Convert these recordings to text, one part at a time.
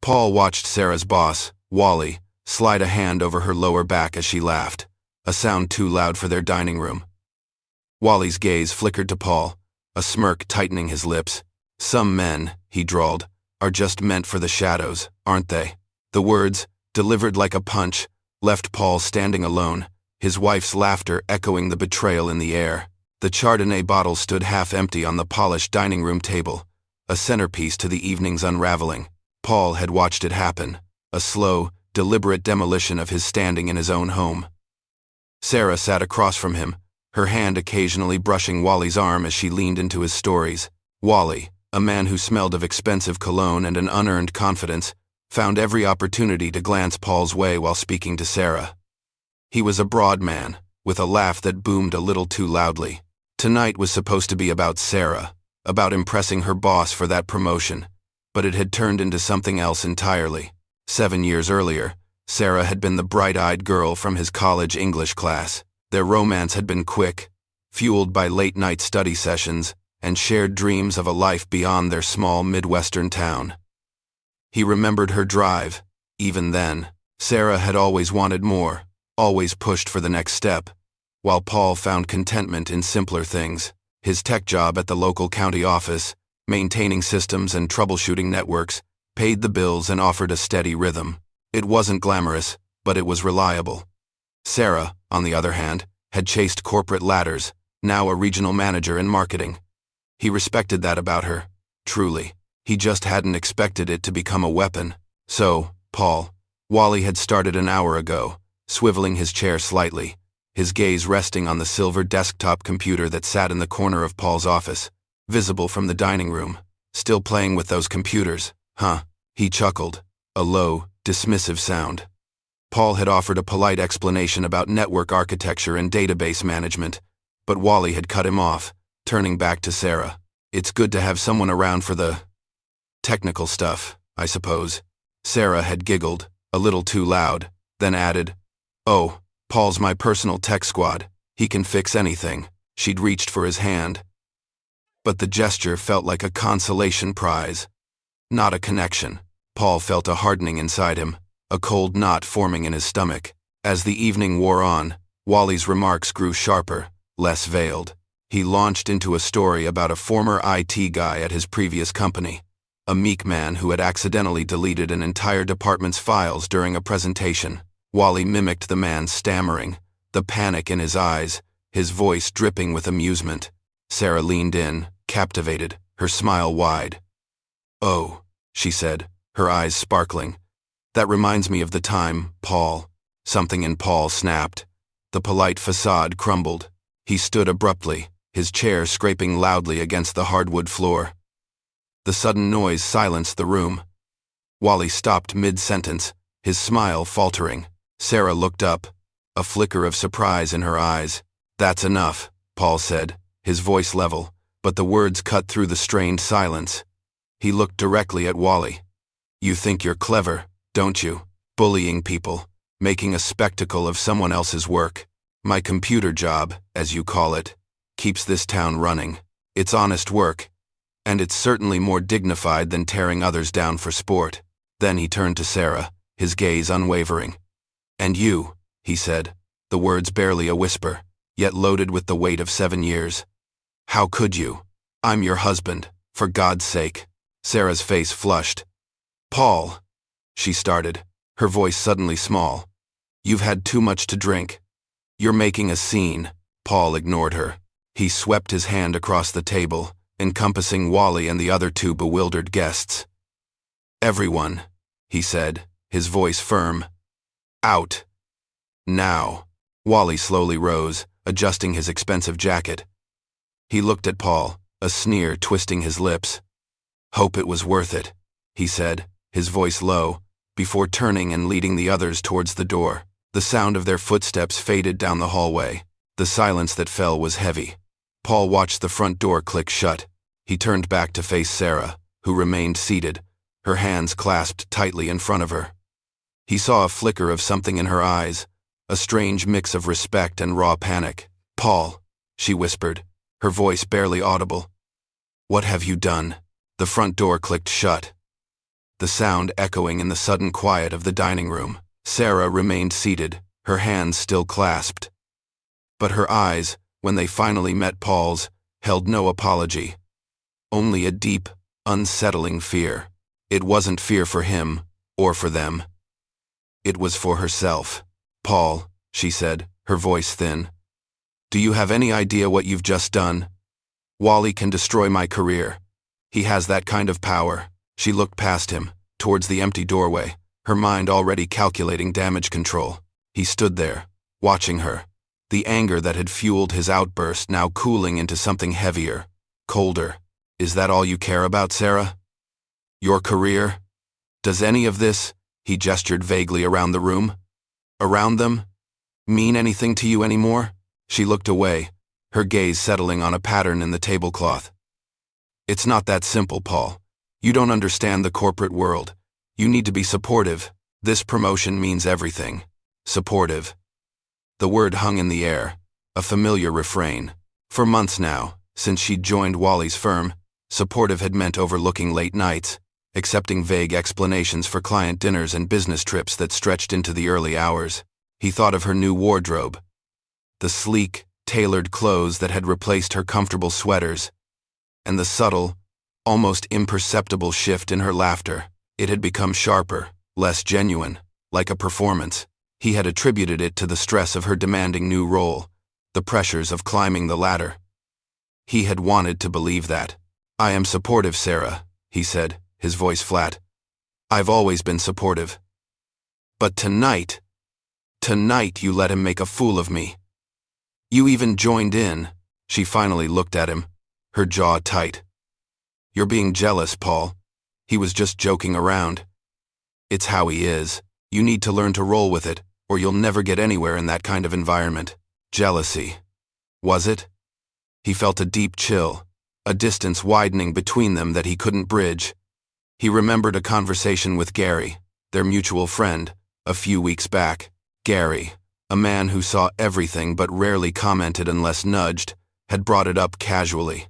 Paul watched Sarah's boss, Wally, slide a hand over her lower back as she laughed, a sound too loud for their dining room. Wally's gaze flickered to Paul, a smirk tightening his lips. "Some men," he drawled, "are just meant for the shadows, aren't they?" The words, delivered like a punch, left Paul standing alone, his wife's laughter echoing the betrayal in the air. The Chardonnay bottle stood half-empty on the polished dining room table, a centerpiece to the evening's unraveling. Paul had watched it happen, a slow, deliberate demolition of his standing in his own home. Sarah sat across from him, her hand occasionally brushing Wally's arm as she leaned into his stories. Wally, a man who smelled of expensive cologne and an unearned confidence, found every opportunity to glance Paul's way while speaking to Sarah. He was a broad man, with a laugh that boomed a little too loudly. Tonight was supposed to be about Sarah, about impressing her boss for that promotion, but it had turned into something else entirely. 7 years earlier, Sarah had been the bright-eyed girl from his college English class. Their romance had been quick, fueled by late-night study sessions and shared dreams of a life beyond their small Midwestern town. He remembered her drive. Even then, Sarah had always wanted more, always pushed for the next step, while Paul found contentment in simpler things. His tech job at the local county office, maintaining systems and troubleshooting networks, paid the bills and offered a steady rhythm. It wasn't glamorous, but it was reliable. Sarah, on the other hand, had chased corporate ladders, now a regional manager in marketing. He respected that about her, truly. He just hadn't expected it to become a weapon. So, Wally had started an hour ago, swiveling his chair slightly, his gaze resting on the silver desktop computer that sat in the corner of Paul's office, visible from the dining room. "Still playing with those computers, huh?" He chuckled, a low, dismissive sound. Paul had offered a polite explanation about network architecture and database management, but Wally had cut him off, turning back to Sarah. "It's good to have someone around for the technical stuff, I suppose." Sarah had giggled, a little too loud, then added, "Oh, Paul's my personal tech squad. He can fix anything." She'd reached for his hand, but the gesture felt like a consolation prize, not a connection. Paul felt a hardening inside him, a cold knot forming in his stomach. As the evening wore on, Wally's remarks grew sharper, less veiled. He launched into a story about a former IT guy at his previous company, a meek man who had accidentally deleted an entire department's files during a presentation. Wally mimicked the man's stammering, the panic in his eyes, his voice dripping with amusement. Sarah leaned in, captivated, her smile wide. "Oh," she said, her eyes sparkling. "That reminds me of the time, Paul." Something in Paul snapped. The polite facade crumbled. He stood abruptly, his chair scraping loudly against the hardwood floor. The sudden noise silenced the room. Wally stopped mid-sentence, his smile faltering. Sarah looked up, a flicker of surprise in her eyes. "That's enough," Paul said, his voice level, but the words cut through the strained silence. He looked directly at Wally. "You think you're clever, don't you? Bullying people, making a spectacle of someone else's work. My computer job, as you call it, keeps this town running. It's honest work, and it's certainly more dignified than tearing others down for sport." Then he turned to Sarah, his gaze unwavering. "And you," he said, the words barely a whisper, yet loaded with the weight of 7 years. "How could you? I'm your husband, for God's sake." Sarah's face flushed. "Paul," she started, her voice suddenly small. "You've had too much to drink. You're making a scene." Paul ignored her. He swept his hand across the table, encompassing Wally and the other 2 bewildered guests. "Everyone," he said, his voice firm. "Out. Now." Wally slowly rose, adjusting his expensive jacket. He looked at Paul, a sneer twisting his lips. "Hope it was worth it," he said, his voice low, before turning and leading the others towards the door. The sound of their footsteps faded down the hallway. The silence that fell was heavy. Paul watched the front door click shut. He turned back to face Sarah, who remained seated, her hands clasped tightly in front of her. He saw a flicker of something in her eyes, a strange mix of respect and raw panic. "Paul," she whispered, her voice barely audible. "What have you done?" The front door clicked shut. the sound echoing in the sudden quiet of the dining room. Sarah remained seated, her hands still clasped. But her eyes, when they finally met Paul's, held no apology. Only a deep, unsettling fear. It wasn't fear for him, or for them. It was for herself. "Paul," she said, her voice thin. "Do you have any idea what you've just done? Wally can destroy my career. He has that kind of power." She looked past him, towards the empty doorway, her mind already calculating damage control. He stood there, watching her, the anger that had fueled his outburst now cooling into something heavier, colder. "Is that all you care about, Sarah? Your career? Does any of this," he gestured vaguely around the room, "around them, mean anything to you anymore?" She looked away, her gaze settling on a pattern in the tablecloth. "It's not that simple, Paul. You don't understand the corporate world. You need to be supportive. This promotion means everything. Supportive." The word hung in the air, a familiar refrain. For months now, since she'd joined Wally's firm, supportive had meant overlooking late nights, accepting vague explanations for client dinners and business trips that stretched into the early hours. He thought of her new wardrobe, the sleek, tailored clothes that had replaced her comfortable sweaters, and the subtle, almost imperceptible shift in her laughter. It had become sharper, less genuine, like a performance. He had attributed it to the stress of her demanding new role, the pressures of climbing the ladder. He had wanted to believe that. "I am supportive, Sarah," he said, his voice flat. "I've always been supportive. But tonight you let him make a fool of me. You even joined in." She finally looked at him, her jaw tight. "You're being jealous, Paul. He was just joking around. It's how he is. You need to learn to roll with it, or you'll never get anywhere in that kind of environment." Jealousy. Was it? He felt a deep chill, a distance widening between them that he couldn't bridge. He remembered a conversation with Gary, their mutual friend, a few weeks back. Gary, a man who saw everything but rarely commented unless nudged, had brought it up casually.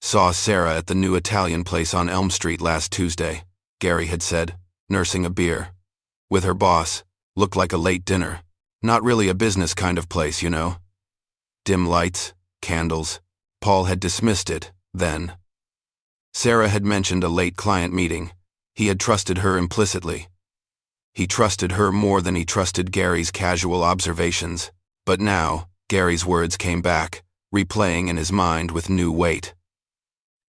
"Saw Sarah at the new Italian place on Elm Street last Tuesday," Gary had said, nursing a beer. "With her boss. Looked like a late dinner. Not really a business kind of place, you know." Dim lights, candles. Paul had dismissed it, then. Sarah had mentioned a late client meeting. He had trusted her implicitly. He trusted her more than he trusted Gary's casual observations. But now, Gary's words came back, replaying in his mind with new weight.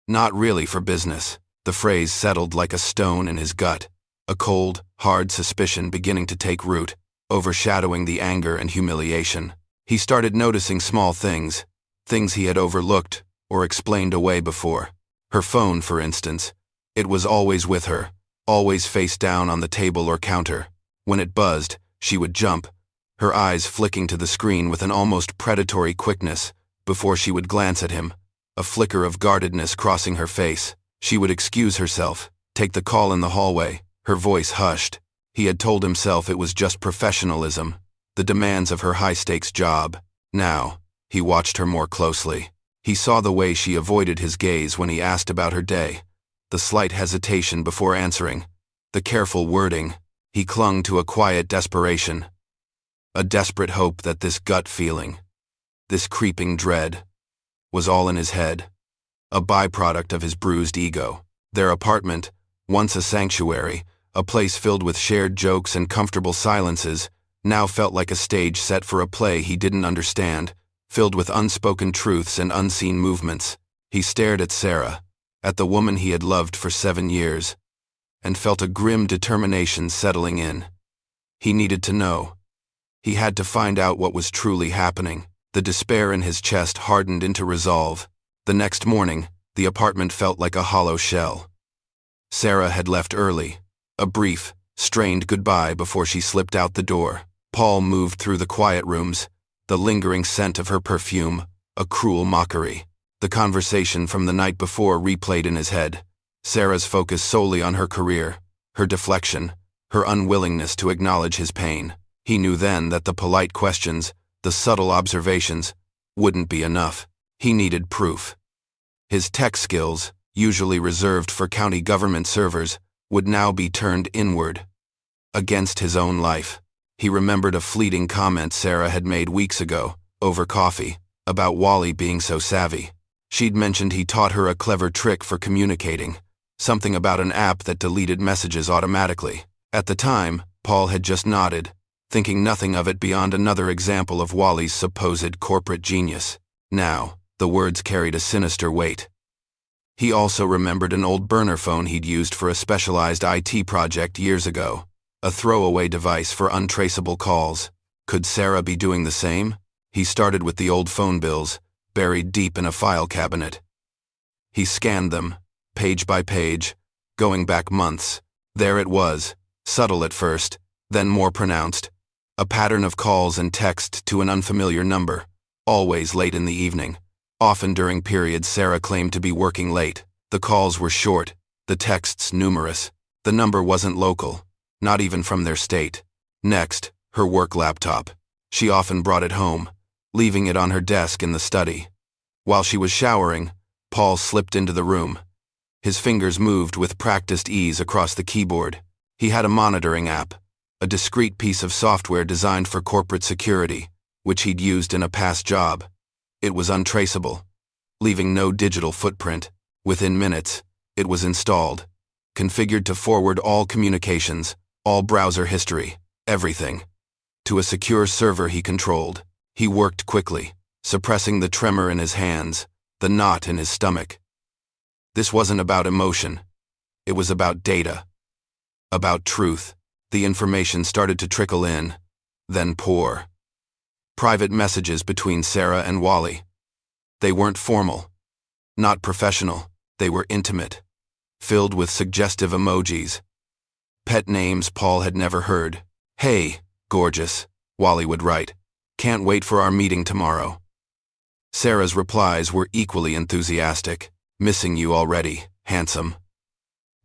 "Not really for business." The phrase settled like a stone in his gut, a cold, hard suspicion beginning to take root, overshadowing the anger and humiliation. He started noticing small things, things he had overlooked or explained away before. Her phone, for instance. It was always with her, always face down on the table or counter. When it buzzed, she would jump, her eyes flicking to the screen with an almost predatory quickness, before she would glance at him, a flicker of guardedness crossing her face. She would excuse herself, take the call in the hallway, her voice hushed. He had told himself it was just professionalism, the demands of her high-stakes job. Now, he watched her more closely. He saw the way she avoided his gaze when he asked about her day, the slight hesitation before answering, the careful wording. He clung to a quiet desperation, a desperate hope that this gut feeling, this creeping dread, was all in his head, a byproduct of his bruised ego. Their apartment, once a sanctuary, a place filled with shared jokes and comfortable silences, now felt like a stage set for a play he didn't understand, filled with unspoken truths and unseen movements. He stared at Sarah, at the woman he had loved for 7 years, and felt a grim determination settling in. He needed to know. He had to find out what was truly happening. The despair in his chest hardened into resolve. The next morning, the apartment felt like a hollow shell. Sarah had left early, a brief, strained goodbye before she slipped out the door. Paul moved through the quiet rooms, the lingering scent of her perfume, a cruel mockery. The conversation from the night before replayed in his head. Sarah's focus solely on her career, her deflection, her unwillingness to acknowledge his pain. He knew then that the polite questions, the subtle observations, wouldn't be enough. He needed proof. His tech skills, usually reserved for county government servers, would now be turned inward, against his own life. He remembered a fleeting comment Sarah had made weeks ago, over coffee, about Wally being so savvy. She'd mentioned he taught her a clever trick for communicating, something about an app that deleted messages automatically. At the time, Paul had just nodded, thinking nothing of it beyond another example of Wally's supposed corporate genius. Now, the words carried a sinister weight. He also remembered an old burner phone he'd used for a specialized IT project years ago, a throwaway device for untraceable calls. Could Sarah be doing the same? He started with the old phone bills, buried deep in a file cabinet. He scanned them, page by page, going back months. There it was, subtle at first, then more pronounced. A pattern of calls and text to an unfamiliar number, always late in the evening. Often during periods Sarah claimed to be working late. The calls were short, the texts numerous. The number wasn't local, not even from their state. Next, her work laptop. She often brought it home, leaving it on her desk in the study. While she was showering, Paul slipped into the room. His fingers moved with practiced ease across the keyboard. He had a monitoring app, a discrete piece of software designed for corporate security, which he'd used in a past job. It was untraceable, leaving no digital footprint. Within minutes, it was installed, configured to forward all communications, all browser history, everything, to a secure server he controlled. He worked quickly, suppressing the tremor in his hands, the knot in his stomach. This wasn't about emotion. It was about data, about truth. The information started to trickle in, then pour. Private messages between Sarah and Wally. They weren't formal, not professional. They were intimate, filled with suggestive emojis. Pet names Paul had never heard. "Hey, gorgeous," Wally would write. "Can't wait for our meeting tomorrow." Sarah's replies were equally enthusiastic. "Missing you already, handsome."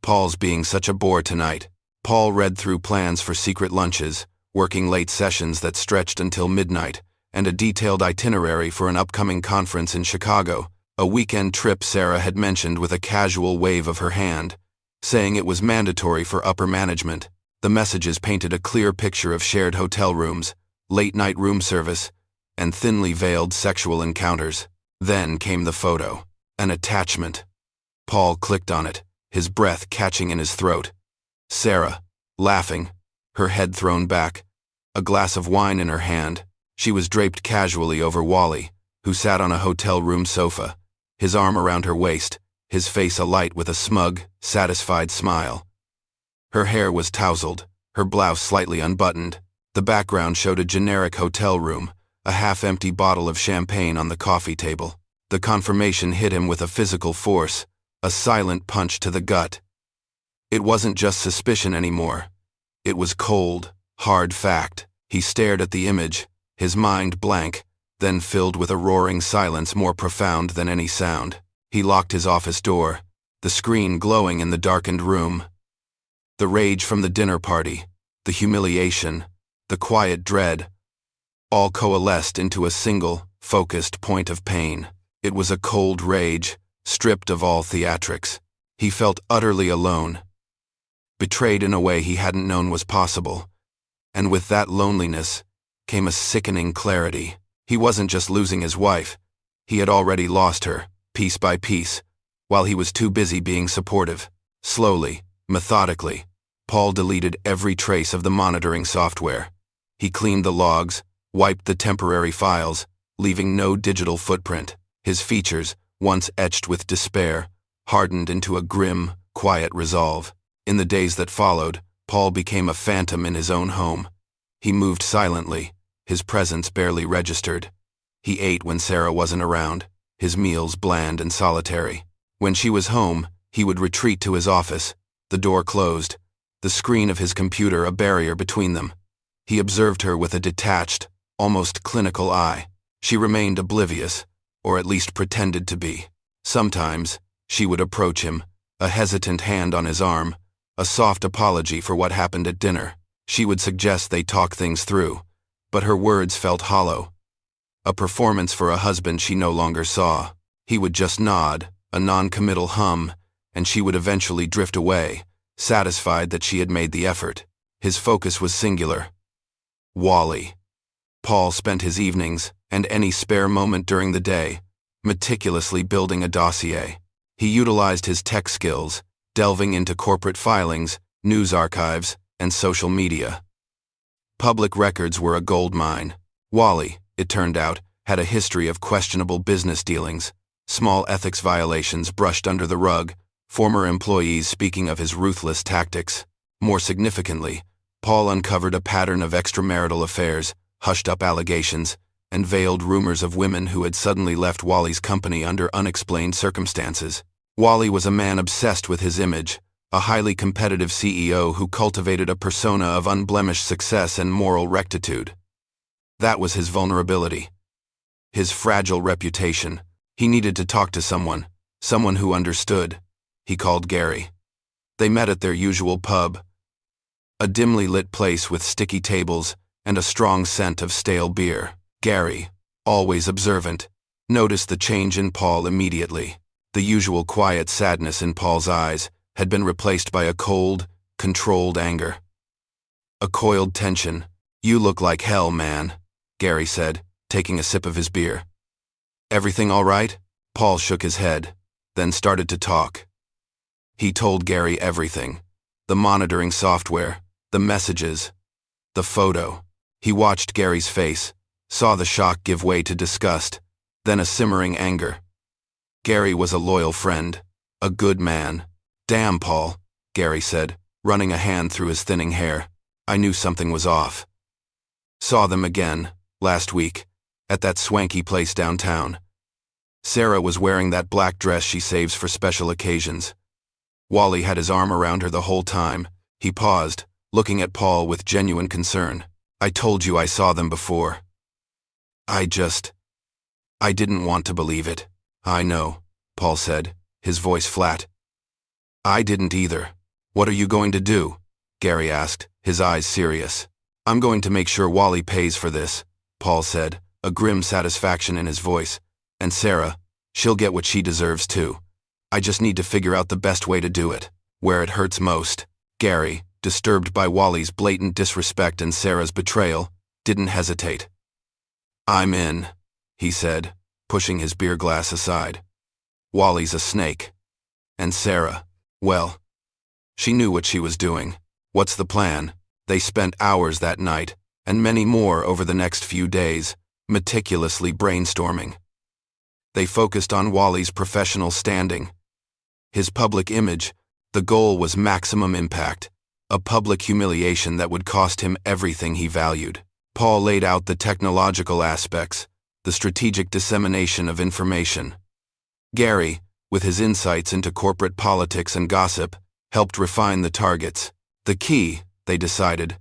Paul's being such a bore tonight. Paul read through plans for secret lunches, working late sessions that stretched until midnight, and a detailed itinerary for an upcoming conference in Chicago, a weekend trip Sarah had mentioned with a casual wave of her hand, saying it was mandatory for upper management. The messages painted a clear picture of shared hotel rooms, late-night room service, and thinly veiled sexual encounters. Then came the photo, an attachment. Paul clicked on it, his breath catching in his throat. Sarah, laughing, her head thrown back, a glass of wine in her hand. She was draped casually over Wally, who sat on a hotel room sofa, his arm around her waist, his face alight with a smug, satisfied smile. Her hair was tousled, her blouse slightly unbuttoned. The background showed a generic hotel room, a half-empty bottle of champagne on the coffee table. The confirmation hit him with a physical force, a silent punch to the gut. It wasn't just suspicion anymore. It was cold, hard fact. He stared at the image, his mind blank, then filled with a roaring silence more profound than any sound. He locked his office door, the screen glowing in the darkened room. The rage from the dinner party, the humiliation, the quiet dread, all coalesced into a single, focused point of pain. It was a cold rage, stripped of all theatrics. He felt utterly alone, betrayed in a way he hadn't known was possible. And with that loneliness came a sickening clarity. He wasn't just losing his wife. He had already lost her, piece by piece, while he was too busy being supportive. Slowly, methodically, Paul deleted every trace of the monitoring software. He cleaned the logs, wiped the temporary files, leaving no digital footprint. His features, once etched with despair, hardened into a grim, quiet resolve. In the days that followed, Paul became a phantom in his own home. He moved silently, his presence barely registered. He ate when Sarah wasn't around, his meals bland and solitary. When she was home, he would retreat to his office, the door closed, the screen of his computer a barrier between them. He observed her with a detached, almost clinical eye. She remained oblivious, or at least pretended to be. Sometimes, she would approach him, a hesitant hand on his arm, a soft apology for what happened at dinner. She would suggest they talk things through, but her words felt hollow. A performance for a husband she no longer saw. He would just nod, a non-committal hum, and she would eventually drift away, satisfied that she had made the effort. His focus was singular. Wally. Paul spent his evenings, and any spare moment during the day, meticulously building a dossier. He utilized his tech skills, delving into corporate filings, news archives, and social media. Public records were a goldmine. Wally, it turned out, had a history of questionable business dealings, small ethics violations brushed under the rug, former employees speaking of his ruthless tactics. More significantly, Paul uncovered a pattern of extramarital affairs, hushed-up allegations, and veiled rumors of women who had suddenly left Wally's company under unexplained circumstances. Wally was a man obsessed with his image, a highly competitive CEO who cultivated a persona of unblemished success and moral rectitude. That was his vulnerability. His fragile reputation. He needed to talk to someone who understood. He called Gary. They met at their usual pub, a dimly lit place with sticky tables and a strong scent of stale beer. Gary, always observant, noticed the change in Paul immediately. The usual quiet sadness in Paul's eyes had been replaced by a cold, controlled anger. A coiled tension. "You look like hell, man," Gary said, taking a sip of his beer. "Everything all right?" Paul shook his head, then started to talk. He told Gary everything. The monitoring software, the messages, the photo. He watched Gary's face, saw the shock give way to disgust, then a simmering anger. Gary was a loyal friend, a good man. "Damn, Paul," Gary said, running a hand through his thinning hair. "I knew something was off." "Saw them again, last week, at that swanky place downtown. Sarah was wearing that black dress she saves for special occasions. Wally had his arm around her the whole time." He paused, looking at Paul with genuine concern. "I told you I saw them before. I didn't want to believe it." "I know," Paul said, his voice flat. "I didn't either." "What are you going to do?" Gary asked, his eyes serious. "I'm going to make sure Wally pays for this," Paul said, a grim satisfaction in his voice. "And Sarah, she'll get what she deserves too. I just need to figure out the best way to do it, where it hurts most." Gary, disturbed by Wally's blatant disrespect and Sarah's betrayal, didn't hesitate. "I'm in," he said, pushing his beer glass aside. "Wally's a snake. And Sarah, well, she knew what she was doing. What's the plan?" They spent hours that night, and many more over the next few days, meticulously brainstorming. They focused on Wally's professional standing, his public image. The goal was maximum impact, a public humiliation that would cost him everything he valued. Paul laid out the technological aspects, the strategic dissemination of information. Gary, with his insights into corporate politics and gossip, helped refine the targets. The key, they decided,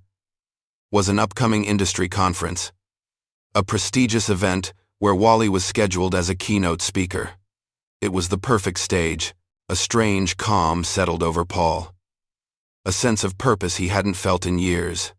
was an upcoming industry conference, a prestigious event where Wally was scheduled as a keynote speaker. It was the perfect stage. A strange calm settled over Paul, a sense of purpose he hadn't felt in years.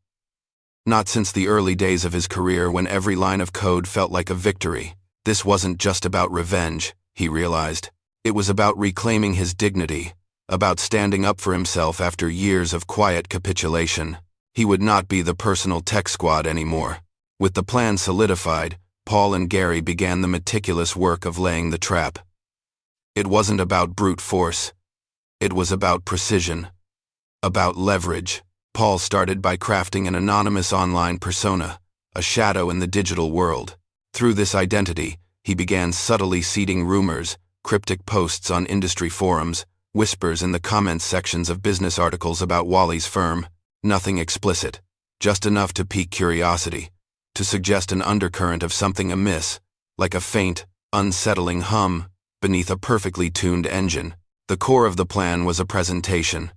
Not since the early days of his career when every line of code felt like a victory. This wasn't just about revenge, he realized. It was about reclaiming his dignity, about standing up for himself after years of quiet capitulation. He would not be the personal tech squad anymore. With the plan solidified, Paul and Gary began the meticulous work of laying the trap. It wasn't about brute force. It was about precision, about leverage. Paul started by crafting an anonymous online persona, a shadow in the digital world. Through this identity, he began subtly seeding rumors, cryptic posts on industry forums, whispers in the comments sections of business articles about Wally's firm. Nothing explicit, just enough to pique curiosity, to suggest an undercurrent of something amiss, like a faint, unsettling hum beneath a perfectly tuned engine. The core of the plan was a presentation.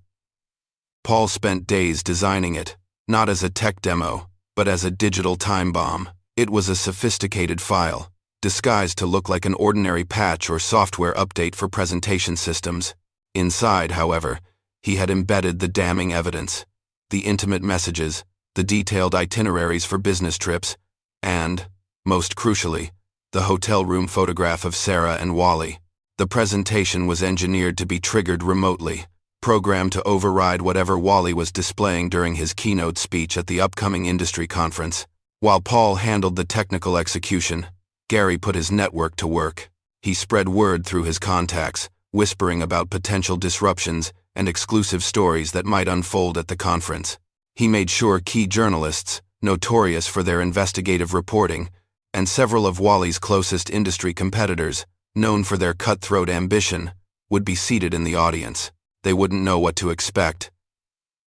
Paul spent days designing it, not as a tech demo, but as a digital time bomb. It was a sophisticated file, disguised to look like an ordinary patch or software update for presentation systems. Inside, however, he had embedded the damning evidence, the intimate messages, the detailed itineraries for business trips, and, most crucially, the hotel room photograph of Sarah and Wally. The presentation was engineered to be triggered remotely, programmed to override whatever Wally was displaying during his keynote speech at the upcoming industry conference. While Paul handled the technical execution, Gary put his network to work. He spread word through his contacts, whispering about potential disruptions and exclusive stories that might unfold at the conference. He made sure key journalists, notorious for their investigative reporting, and several of Wally's closest industry competitors, known for their cutthroat ambition, would be seated in the audience. They wouldn't know what to expect,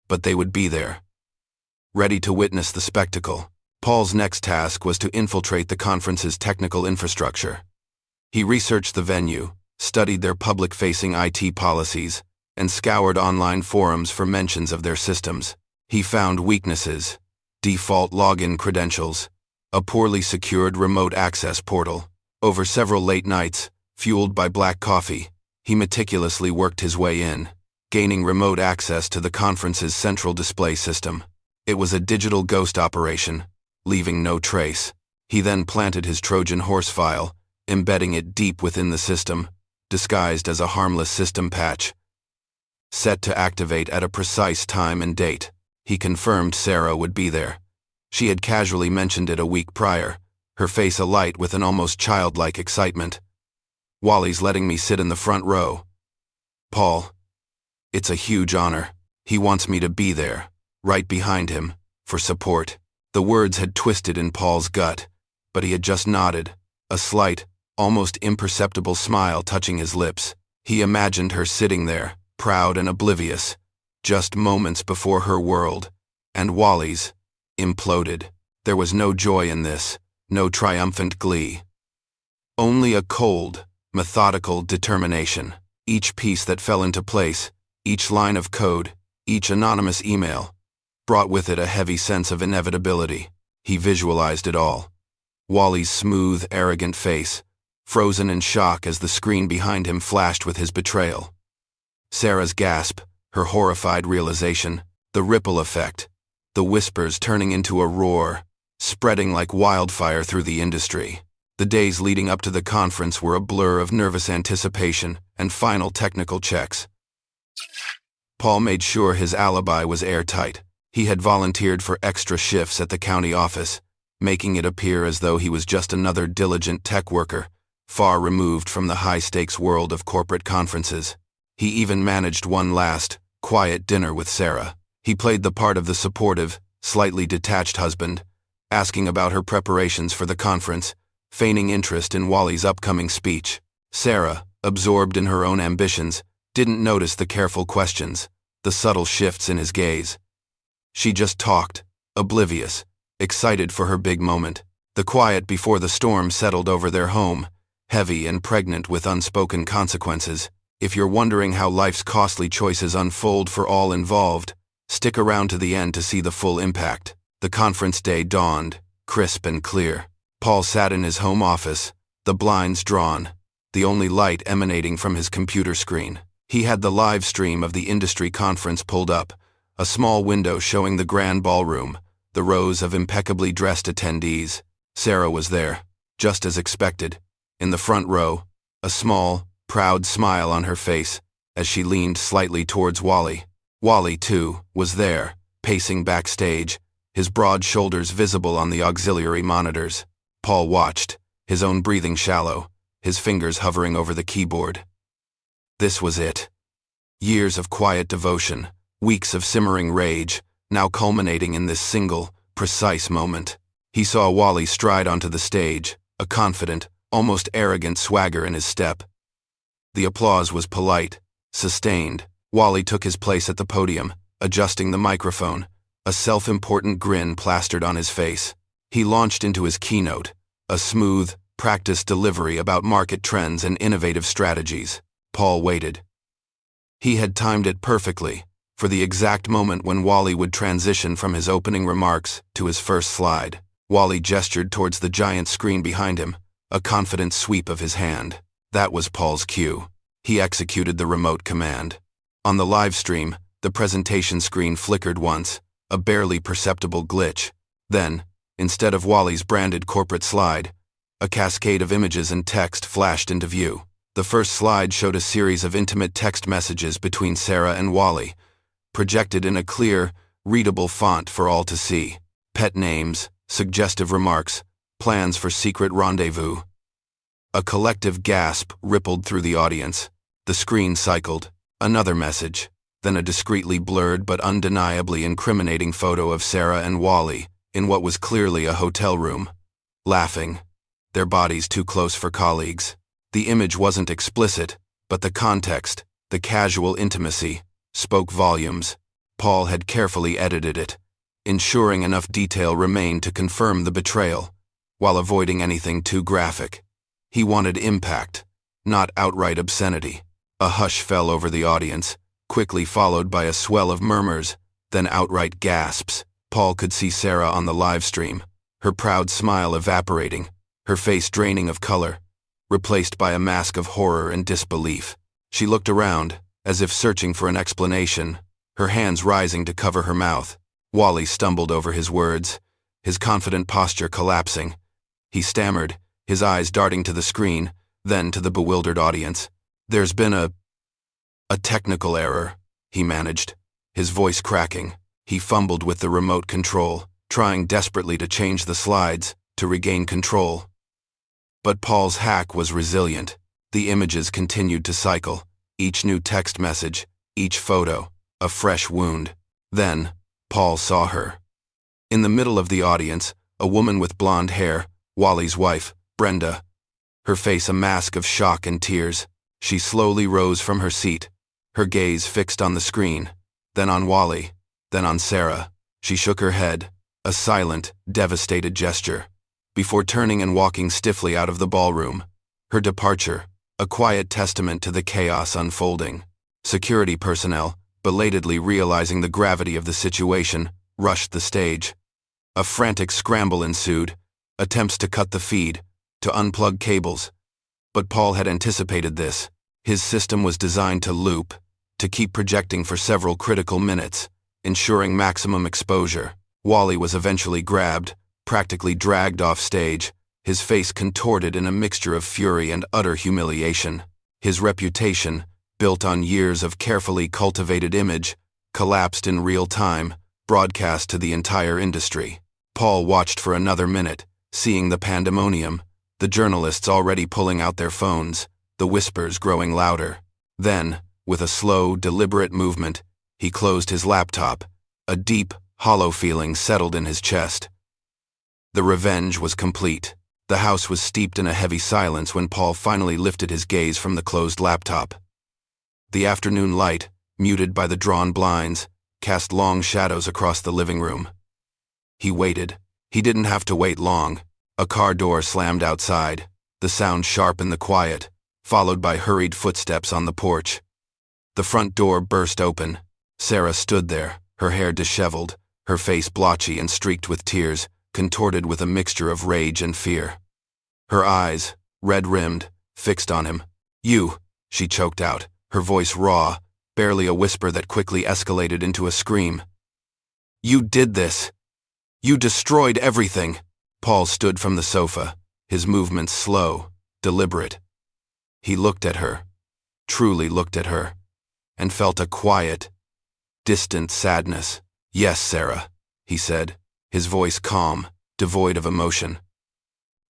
but they would be there, ready to witness the spectacle. Paul's next task was to infiltrate the conference's technical infrastructure. He researched the venue, studied their public-facing IT policies, and scoured online forums for mentions of their systems. He found weaknesses: default login credentials, a poorly secured remote access portal. Over several late nights, fueled by black coffee, he meticulously worked his way in, gaining remote access to the conference's central display system. It was a digital ghost operation, leaving no trace. He then planted his Trojan horse file, embedding it deep within the system, disguised as a harmless system patch. Set to activate at a precise time and date, he confirmed Sarah would be there. She had casually mentioned it a week prior, her face alight with an almost childlike excitement. "Wally's letting me sit in the front row. Paul, it's a huge honor. He wants me to be there, right behind him, for support." The words had twisted in Paul's gut, but he had just nodded, a slight, almost imperceptible smile touching his lips. He imagined her sitting there, proud and oblivious, just moments before her world, and Wally's, imploded. There was no joy in this, no triumphant glee. Only a cold, methodical determination. Each piece that fell into place, each line of code, each anonymous email, brought with it a heavy sense of inevitability. He visualized it all. Wally's smooth, arrogant face, frozen in shock as the screen behind him flashed with his betrayal. Sarah's gasp, her horrified realization, the ripple effect, the whispers turning into a roar, spreading like wildfire through the industry. The days leading up to the conference were a blur of nervous anticipation and final technical checks. Paul made sure his alibi was airtight. He had volunteered for extra shifts at the county office, making it appear as though he was just another diligent tech worker, far removed from the high-stakes world of corporate conferences. He even managed one last, quiet dinner with Sarah. He played the part of the supportive, slightly detached husband, asking about her preparations for the conference, feigning interest in Wally's upcoming speech. Sarah, absorbed in her own ambitions, didn't notice the careful questions, the subtle shifts in his gaze. She just talked, oblivious, excited for her big moment. The quiet before the storm settled over their home, heavy and pregnant with unspoken consequences. If you're wondering how life's costly choices unfold for all involved, stick around to the end to see the full impact. The conference day dawned, crisp and clear. Paul sat in his home office, the blinds drawn, the only light emanating from his computer screen. He had the live stream of the industry conference pulled up, a small window showing the grand ballroom, the rows of impeccably dressed attendees. Sarah was there, just as expected, in the front row, a small, proud smile on her face as she leaned slightly towards Wally. Wally, too, was there, pacing backstage, his broad shoulders visible on the auxiliary monitors. Paul watched, his own breathing shallow, his fingers hovering over the keyboard. This was it. Years of quiet devotion, weeks of simmering rage, now culminating in this single, precise moment. He saw Wally stride onto the stage, a confident, almost arrogant swagger in his step. The applause was polite, sustained. Wally took his place at the podium, adjusting the microphone, a self-important grin plastered on his face. He launched into his keynote, a smooth, practiced delivery about market trends and innovative strategies. Paul waited. He had timed it perfectly, for the exact moment when Wally would transition from his opening remarks to his first slide. Wally gestured towards the giant screen behind him, a confident sweep of his hand. That was Paul's cue. He executed the remote command. On the live stream, the presentation screen flickered once, a barely perceptible glitch. Then, instead of Wally's branded corporate slide, a cascade of images and text flashed into view. The first slide showed a series of intimate text messages between Sarah and Wally, projected in a clear, readable font for all to see. Pet names, suggestive remarks, plans for secret rendezvous. A collective gasp rippled through the audience. The screen cycled. Another message, then a discreetly blurred but undeniably incriminating photo of Sarah and Wally in what was clearly a hotel room, laughing, their bodies too close for colleagues. The image wasn't explicit, but the context, the casual intimacy, spoke volumes. Paul had carefully edited it, ensuring enough detail remained to confirm the betrayal, while avoiding anything too graphic. He wanted impact, not outright obscenity. A hush fell over the audience, quickly followed by a swell of murmurs, then outright gasps. Paul could see Sarah on the live stream, her proud smile evaporating, her face draining of color, replaced by a mask of horror and disbelief. She looked around, as if searching for an explanation, her hands rising to cover her mouth. Wally stumbled over his words, his confident posture collapsing. He stammered, his eyes darting to the screen, then to the bewildered audience. "There's been a technical error," he managed, his voice cracking. He fumbled with the remote control, trying desperately to change the slides, to regain control. But Paul's hack was resilient. The images continued to cycle, each new text message, each photo, a fresh wound. Then, Paul saw her. In the middle of the audience, a woman with blonde hair, Wally's wife, Brenda. Her face a mask of shock and tears. She slowly rose from her seat, her gaze fixed on the screen, then on Wally, then on Sarah. She shook her head, a silent, devastated gesture, before turning and walking stiffly out of the ballroom. Her departure, a quiet testament to the chaos unfolding. Security personnel, belatedly realizing the gravity of the situation, rushed the stage. A frantic scramble ensued, attempts to cut the feed, to unplug cables. But Paul had anticipated this. His system was designed to loop, to keep projecting for several critical minutes, ensuring maximum exposure. Wally was eventually grabbed, practically dragged off stage, his face contorted in a mixture of fury and utter humiliation. His reputation, built on years of carefully cultivated image, collapsed in real time, broadcast to the entire industry. Paul watched for another minute, seeing the pandemonium, the journalists already pulling out their phones, the whispers growing louder. Then, with a slow, deliberate movement, he closed his laptop. A deep, hollow feeling settled in his chest. The revenge was complete. The house was steeped in a heavy silence when Paul finally lifted his gaze from the closed laptop. The afternoon light, muted by the drawn blinds, cast long shadows across the living room. He waited. He didn't have to wait long. A car door slammed outside, the sound sharp in the quiet, followed by hurried footsteps on the porch. The front door burst open. Sarah stood there, her hair disheveled, her face blotchy and streaked with tears, contorted with a mixture of rage and fear. Her eyes, red-rimmed, fixed on him. "You," she choked out, her voice raw, barely a whisper that quickly escalated into a scream. "You did this. You destroyed everything." Paul stood from the sofa, his movements slow, deliberate. He looked at her, truly looked at her, and felt a quiet, distant sadness. "Yes, Sarah," he said, his voice calm, devoid of emotion.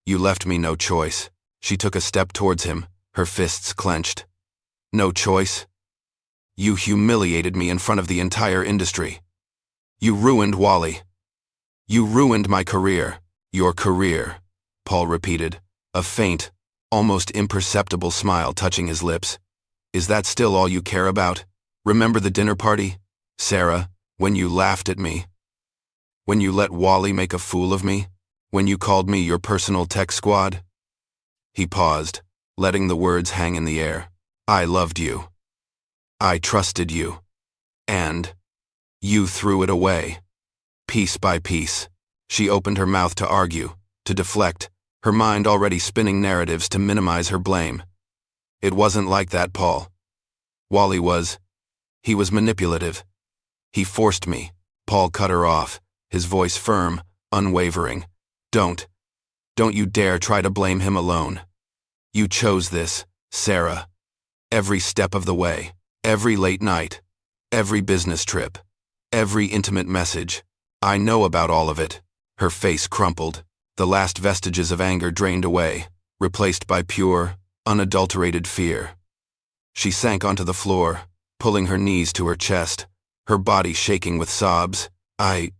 "You left me no choice." She took a step towards him, her fists clenched. "No choice? You humiliated me in front of the entire industry. You ruined Wally. You ruined my career." "Your career," Paul repeated, a faint, almost imperceptible smile touching his lips. "Is that still all you care about? Remember the dinner party, Sarah, when you laughed at me? When you let Wally make a fool of me? When you called me your personal tech squad?" He paused, letting the words hang in the air. "I loved you. I trusted you. And you threw it away. Piece by piece." She opened her mouth to argue, to deflect, her mind already spinning narratives to minimize her blame. "It wasn't like that, Paul. Wally he was manipulative. He forced me." Paul cut her off, his voice firm, unwavering. Don't you dare try to blame him alone. You chose this. Sarah. Every step of the way, every late night, every business trip, every intimate message. I know about all of it. Her face crumpled, the last vestiges of anger drained away, replaced by pure, unadulterated fear. She sank onto the floor, pulling her knees to her chest, her body shaking with sobs. I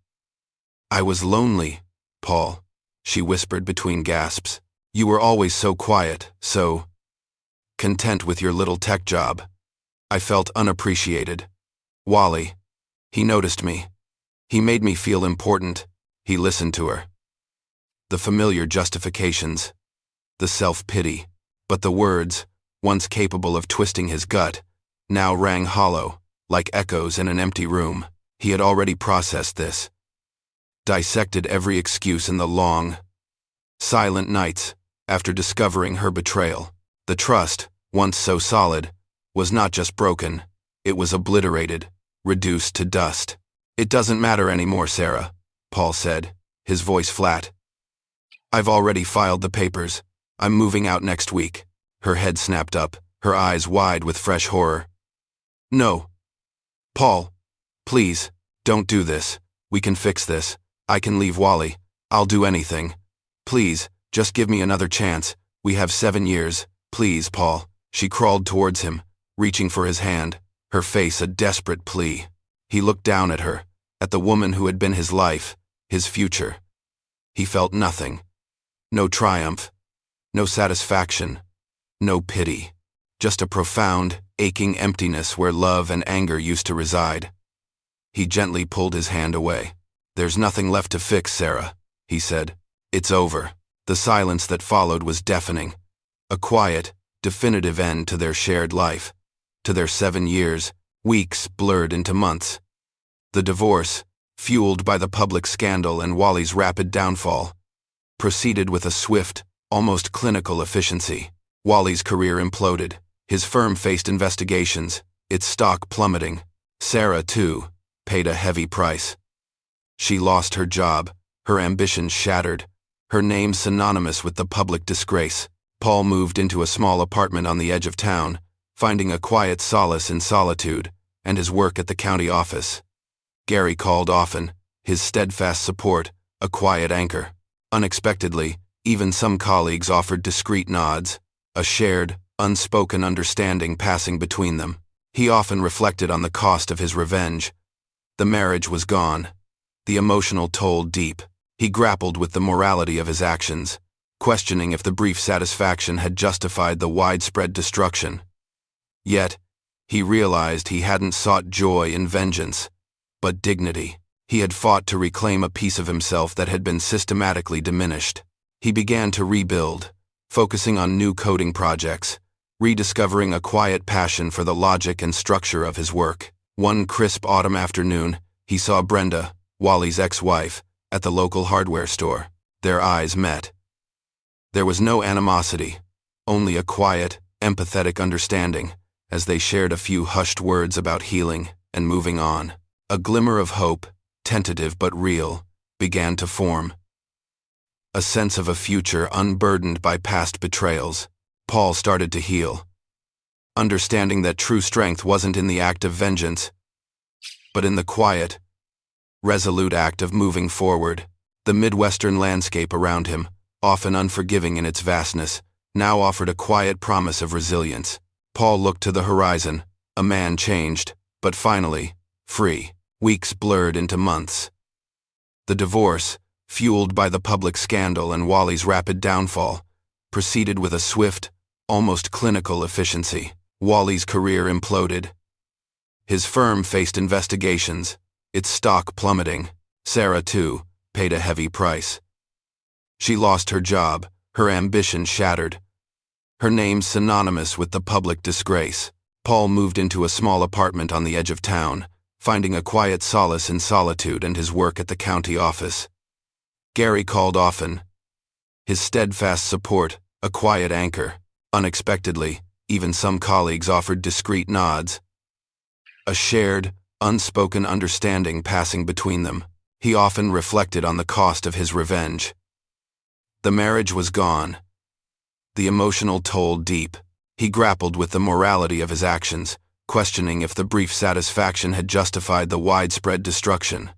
was lonely, Paul, she whispered between gasps. You were always so quiet, so content with your little tech job. I felt unappreciated. Wally. He noticed me. He made me feel important. He listened to her. The familiar justifications, the self-pity, but the words, once capable of twisting his gut, now rang hollow, like echoes in an empty room. He had already processed this, dissected every excuse in the long, silent nights after discovering her betrayal. The trust, once so solid, was not just broken, it was obliterated, reduced to dust. It doesn't matter anymore, Sarah, Paul said, his voice flat. I've already filed the papers. I'm moving out next week. Her head snapped up, her eyes wide with fresh horror. No. Paul, please, don't do this. We can fix this. I can leave Wally. I'll do anything. Please, just give me another chance. We have 7 years. Please, Paul. She crawled towards him, reaching for his hand, her face a desperate plea. He looked down at her, at the woman who had been his life, his future. He felt nothing. No triumph. No satisfaction. No pity. Just a profound, aching emptiness where love and anger used to reside. He gently pulled his hand away. There's nothing left to fix, Sarah, he said. It's over. The silence that followed was deafening. A quiet, definitive end to their shared life, to their 7 years, weeks blurred into months. The divorce, fueled by the public scandal and Wally's rapid downfall, proceeded with a swift, almost clinical efficiency. Wally's career imploded. His firm faced investigations, its stock plummeting. Sarah, too, paid a heavy price. She lost her job, her ambitions shattered, her name synonymous with the public disgrace. Paul moved into a small apartment on the edge of town, finding a quiet solace in solitude and his work at the county office. Gary called often, his steadfast support, a quiet anchor. Unexpectedly, even some colleagues offered discreet nods, a shared, unspoken understanding passing between them. He often reflected on the cost of his revenge. The marriage was gone. The emotional toll deep. He grappled with the morality of his actions, questioning if the brief satisfaction had justified the widespread destruction. Yet, he realized he hadn't sought joy in vengeance, but dignity. He had fought to reclaim a piece of himself that had been systematically diminished. He began to rebuild, focusing on new coding projects, rediscovering a quiet passion for the logic and structure of his work. One crisp autumn afternoon, he saw Brenda, Wally's ex-wife, at the local hardware store. Their eyes met. There was no animosity, only a quiet, empathetic understanding, as they shared a few hushed words about healing and moving on. A glimmer of hope, tentative but real, began to form. A sense of a future unburdened by past betrayals. Paul started to heal, understanding that true strength wasn't in the act of vengeance, but in the quiet, resolute act of moving forward. The Midwestern landscape around him, often unforgiving in its vastness, now offered a quiet promise of resilience. Paul looked to the horizon, a man changed, but finally, free. Weeks blurred into months. The divorce, fueled by the public scandal and Wally's rapid downfall, proceeded with a swift, almost clinical efficiency. Wally's career imploded. His firm faced investigations, its stock plummeting. Sarah, too, paid a heavy price. She lost her job, her ambition shattered, her name synonymous with the public disgrace. Paul moved into a small apartment on the edge of town, finding a quiet solace in solitude and his work at the county office. Gary called often, his steadfast support, a quiet anchor. Unexpectedly, even some colleagues offered discreet nods. A shared, unspoken understanding passing between them. He often reflected on the cost of his revenge. The marriage was gone. The emotional toll deep. He grappled with the morality of his actions, questioning if the brief satisfaction had justified the widespread destruction.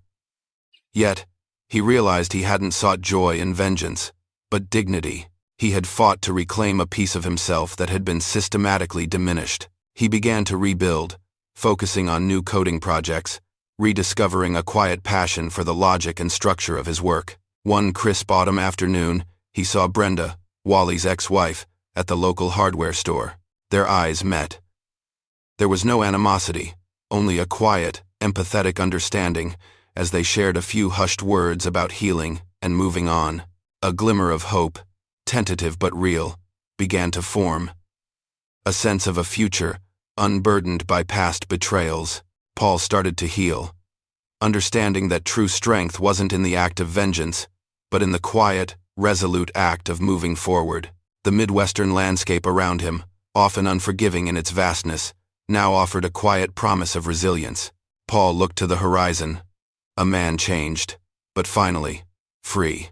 Yet, he realized he hadn't sought joy in vengeance, but dignity. He had fought to reclaim a piece of himself that had been systematically diminished. He began to rebuild, focusing on new coding projects, rediscovering a quiet passion for the logic and structure of his work. One crisp autumn afternoon, he saw Brenda, Wally's ex-wife, at the local hardware store. Their eyes met. There was no animosity, only a quiet, empathetic understanding, as they shared a few hushed words about healing and moving on. A glimmer of hope, tentative but real, began to form. A sense of a future, unburdened by past betrayals. Paul started to heal, understanding that true strength wasn't in the act of vengeance, but in the quiet, resolute act of moving forward. The Midwestern landscape around him, often unforgiving in its vastness, now offered a quiet promise of resilience. Paul looked to the horizon. A man changed, but finally, free.